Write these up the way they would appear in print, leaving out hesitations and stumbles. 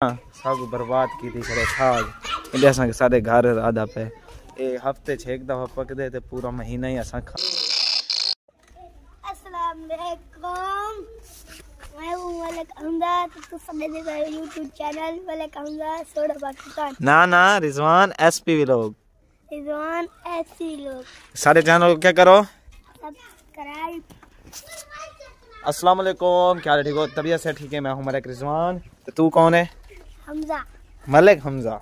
साग बर्बाद की थी खड़े साग इंदे असां सारे घर आदा पे ए हफ्ते छ एक दफा पकदे ते पूरा महीना ही असां खा। अस्सलाम वालेकुम, मैं हूं मलिक हमजा, तो सबने देखा YouTube चैनल मलिक हमजा सोडा पाकिस्तान। ना Rizwan SP vlog, Rizwan SP vlog सारे चैनल को क्या करो सब्सक्राइब। अस्सलाम वालेकुम, क्या ठीक हो? तबीयत से ठीक है? मैं हूं मलिक रिजवान, तो तू कौन है? हमजा मलिक हमजा।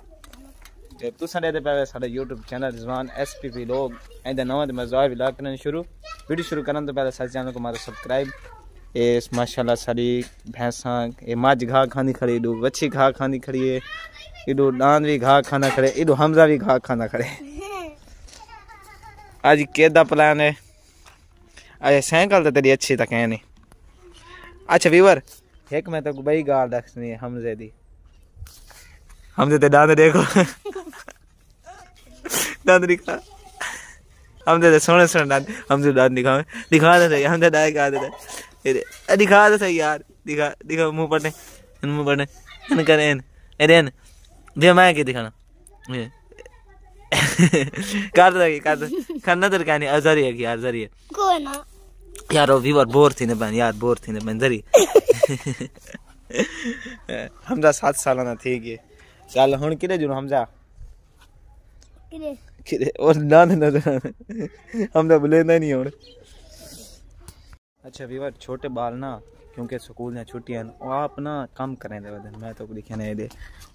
ते तू सडे पे साडे YouTube channel Rizwan SP vlog and नवा ते मज़ा व्लॉग करन शुरू वीडियो शुरू करन तो पहले साडे चैनल को मारो सब्सक्राइब। ए माशाल्लाह सारी भैंसा ए मज घाह खानी खड़ी, इडू वच्छी घाह खानी खड़ी है, इडू दान भी घाह खाना खड़े, इडू हमजा भी घाह खाना खड़े। आज केदा प्लान है? अरे साइकिल तो तेरी अच्छी तक है नहीं। अच्छा व्यूअर, एक मैं तो बई गाल रखनी है हमजे दी। हमजे ते दांत देखो दांत दिखा, हमजे ते सोने सोने दांत, हमजे दांत दिखा दे सही, हमजे दांत दिखा दे, दिखा दे सही यार, दिखा दिखा मुंह पर मुंह पर इन कर इन दे मैं क्या दिखाना कर दे खाना तो क्या नहीं अजरी है यार, जरी है कोई ना यार। वो व्यूअर बोर थी ने बन यार, बोर थी ने बन जरी हमजा 7 साल ना थी गए। चल हुन किदे जुनो हमजा किरे किदे और ना हमजा बुलेंदा नहीं हुन। अच्छा व्यूअर, छोटे बाल ना क्योंकि स्कूल ने छुट्टियां और आप ना कम करें दे वदन, मैं तो लिखा नहीं दे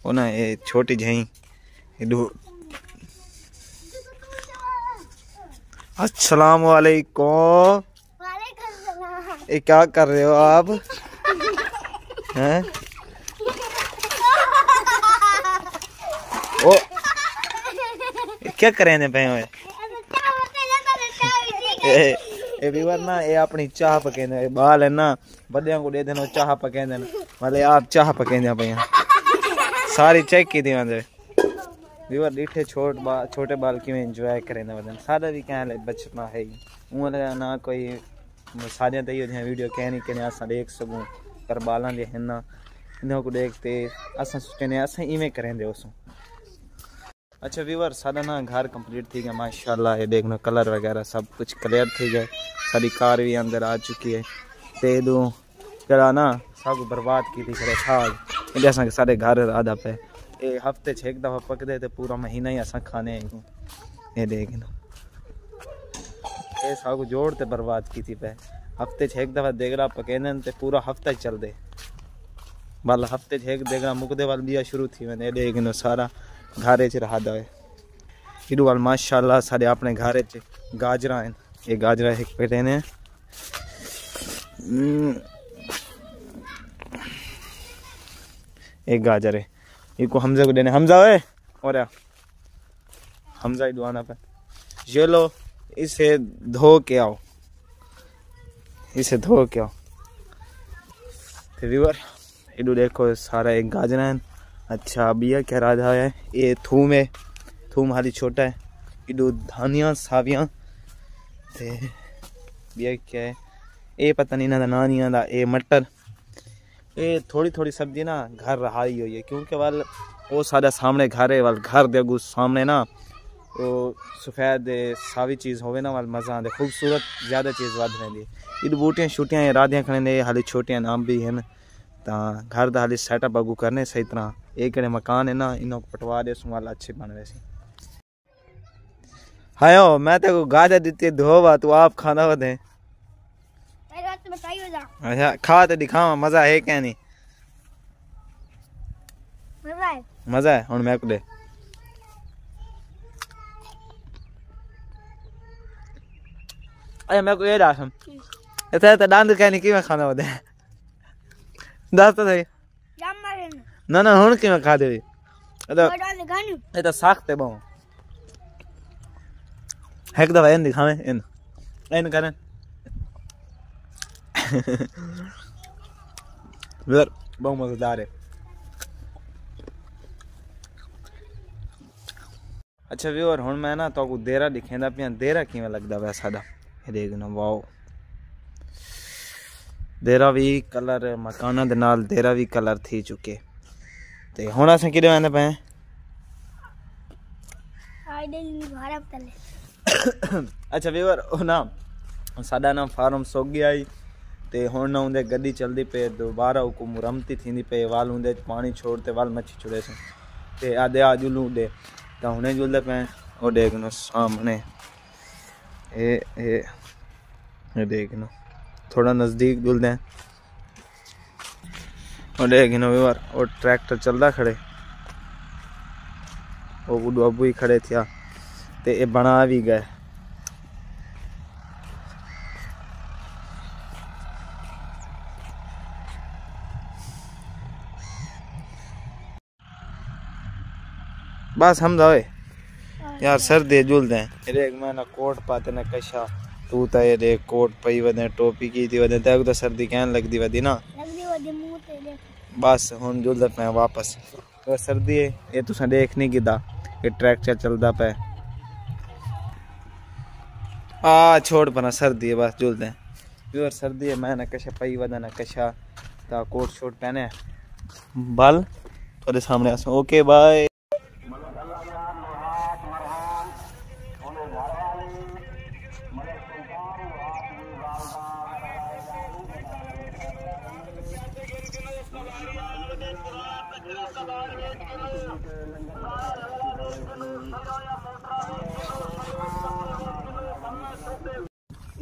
ओ ना ये छोटी जही इडू। अस्सलाम वालेकुम, ये क्या कर रहे हो आप हैं? ओ क्या करें पे हुए ए व्यूअर ना ये अपनी चाह पकेंदे बाल है ना बड़िया को दे देना चाह पकेंदे मतलब आप चाह पकेंदे पे सारी चेक की थी वंदे व्यूअर डीठे छोटे बाल किवें एंजॉय करें वदन सादा भी क्या बचपना है उ ना कोई सारियां तो ये वीडियो कह नहीं कि अस देख सकूँ पर बालों के हैं ना इन्हों को देखते अस सोचने अस इवें करें दे उसों। अच्छा व्यूअर, सादा ना घर कंप्लीट थी गया माशाल्लाह, ये देखना कलर वगैरह सब कुछ क्लियर थी गया, सारी कार भी अंदर आ चुकी है। ते दो जरा ना साग बर्बाद की थी खड़े साग इंदे असां सारे घर आदा पे ए हफ्ते छ एक दफा पकदे ते पूरा महीना ही असां खाने ये देखना ये साग जोड़ ते बर्बाद की थी पे हफ्ते छ एक दफा देगड़ा पकेंदन ते पूरा हफ्ता चल दे बल हफ्ते छ एक देगड़ा मुकदे वाल दिया शुरू थी मैंने देखनो सारा घारे च रहा है इडू वाल माशाल्लाह सारे अपने घारे च गाजरा हैं, ये गाजरा एक पेटे ने एक गाजर है इनको हमजा को देने हमजा है और हमजा ही दुआना पे ये लो इसे धो के आओ, इसे धो के आओ। व्यूअर इडू देखो सारा एक गाजरा है। अच्छा अब यह क्या राधा है, ये थूम है, थूम हाली छोटा है, इडू धानियाँ सावियाँ ते ये क्या है ये पता नहीं ना ना नहीं आता, ये मटर ये थोड़ी थोड़ी सब्जी ना घर रहा ही हुई है क्योंकि वाल वो सारा सामने घर है वाल घर देगू सामने ना वो सफ़ेद सावी चीज़ होवे ना वाल मज़ा आते खूबसूरत ज़्यादा चीज़ वध रही इड बूटियाँ शूटियाँ राधियाँ खड़े हाली छोटियाँ नाम भी हैं तो घर का हाली सेटअप अगू करने सही तरह एक मकान है ना इन्हों को पटवा दे वाल अच्छे बन वैसे। हायो मैं तो गाजर देती धोवा तू आप खाना हो दे। अच्छा खा तो दिखावा मजा है क्या नहीं मजा है हुन मैं को दे अरे मैं को ये दासम इतना तो दांत क्या नहीं कि मैं खाना हो दे दास तो सही ना हुन कि मैं खा दे ये तो साखते बहु एक दफा इन दिखावे इन करें बहुत मजेदार है। अच्छा व्यूअर हुन मैं ना तो देरा दिखेंदा पिया देरा किवें लगदा वे सादा देखना वाओ देरा भी कलर मकाना दे नाल देरा भी कलर थी चुके ते हुण असां किॾे वेंदा पिया आहियूं? अच्छा व्यूअर ना साडा ना फार्म सोगी आई ते हुण न हुंदे गड्डी चलदी पे दोबारा उको मुरम्मती थींदी पे वाल हुंदे पानी छोड़ते वाल मच्छी छुड़े से ते आदे आ जुलू दे ता हुणे जुलदे पे ओ देखनो सामने ये देखनो थोड़ा नजदीक जुलदे हैं और देखनो व्यूअर और ट्रैक्टर चलदा खड़े ओ बुढ़ो अबू ही खड़े थिया ते ये बना भी गए। बस हम जाए यार सर्दी जुलते हैं एक महीना कोट पाते ना कशा तू तो ये देख कोट पई वदे टोपी की थी वदे तक तो सर्दी कहन लगदी वदी ना बस हुन जुलते पे वापस तो सर्दी है ये तुसा देख नहीं गिदा ये ट्रैक्टर चलदा पे आ छोड़ पना सर्दी है बस जुलते हैं प्योर सर्दी है मैं ना कशा पई वदे ना कशा ता कोट शोट पहने बाल और सामने आसो ओके बाय।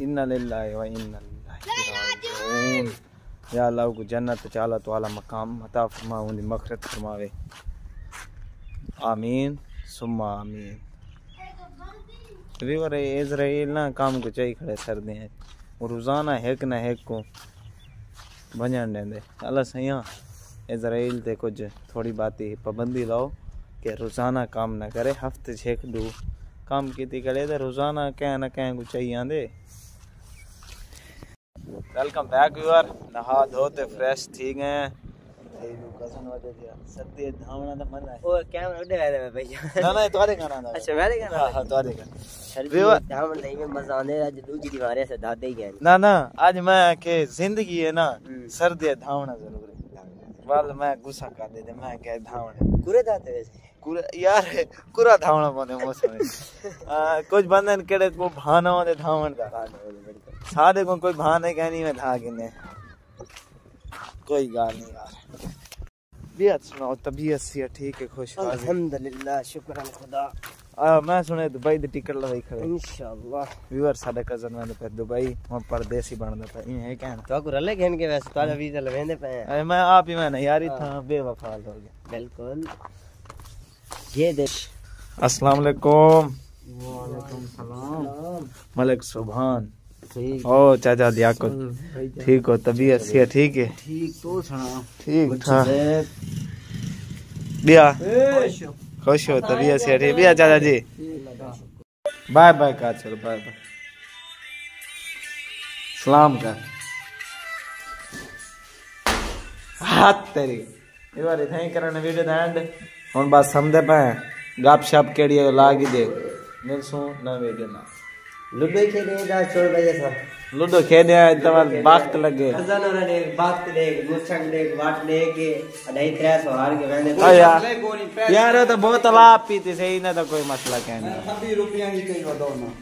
इन्ना लिल्लाहि व इन्ना इलैहि राजिऊन। या अल्लाह को जन्नत चाला तो आला मकाम अता फरमा उन्हें मग़फ़िरत फरमावे आमीन सुम्मा आमीन। रिवर इज़राइल ना काम को चाहिए खड़े सर्दी हैं रोज़ाना एक ना एक को बंजन देंदे अल्लाह सैया इज़राइल ते कुछ थोड़ी बात ही पाबंदी लाओ कि रोज़ाना काम ना करे हफ्ते छेक दो काम की करे तो रोज़ाना कह ना कह को चाहिए आंदे। वेलकम बैक व्यूअर नहा धोते फ्रेश थी गए सर्दी धावना तो मन है ओ कैमरा उड़े वाले में भैया ना ना तोरे गाना था अच्छा मेरे गाना हां तोरे का व्यूअर धावन नहीं में मजा आने आज दूजी दीवारें से दादे ही गए ना ना आज मैं के जिंदगी है ना सर्दी धावना जरूर है वाल मैं गुस्सा कर दे मैं क्या धावना कुरे दाते वैसे कुरे यार कुरा धावना पने मौसम कुछ बंदन केड़े को भाना होते धावन का सादे को कोई भान है कहनी में था गिने कोई गाल नहीं यार बियत सुनाओ तबीयत सी ठीक है खुश अल्हम्दुलिल्लाह शुक्र खुदा मैं सुने दुबई दी टिकट लगाई खड़े इंशाल्लाह व्यूअर साडे कजन वाले पे दुबई वहां परदेसी बनदा पे ये है कहन तो को रले कहन के वैसे ताजा वीजा लवेंदे पे मैं आप ही मैं यार था बेवफा हो गया बिल्कुल ये देख अस्सलाम वालेकुम वालेकुम सलाम मलिक सुभान ओ चाचा दियाको ठीक हो तबीयत से ठीक है ठीक तो सुना ठीक था बिया खुश हो तबीयत से ठीक बिया चाचा जी बाय बाय का चलो बाय बाय सलाम कर हाथ तेरी ये बार इतना ही करने वीडियो दा एंड हुन बात समझे पे गपशप केड़ी लागी दे मिलसू ना वीडियो ना लूडो खेले जा छोड़ बजे सा लूडो खेले तवा वक्त लगे खजाना रे वक्त दे मुछक दे वाट दे के अढाई 300 हार के वेंदे यार तो बहुत लाभ पीते सही ना तो कोई मसला कहने 20 रुपया की कोई बताओ ना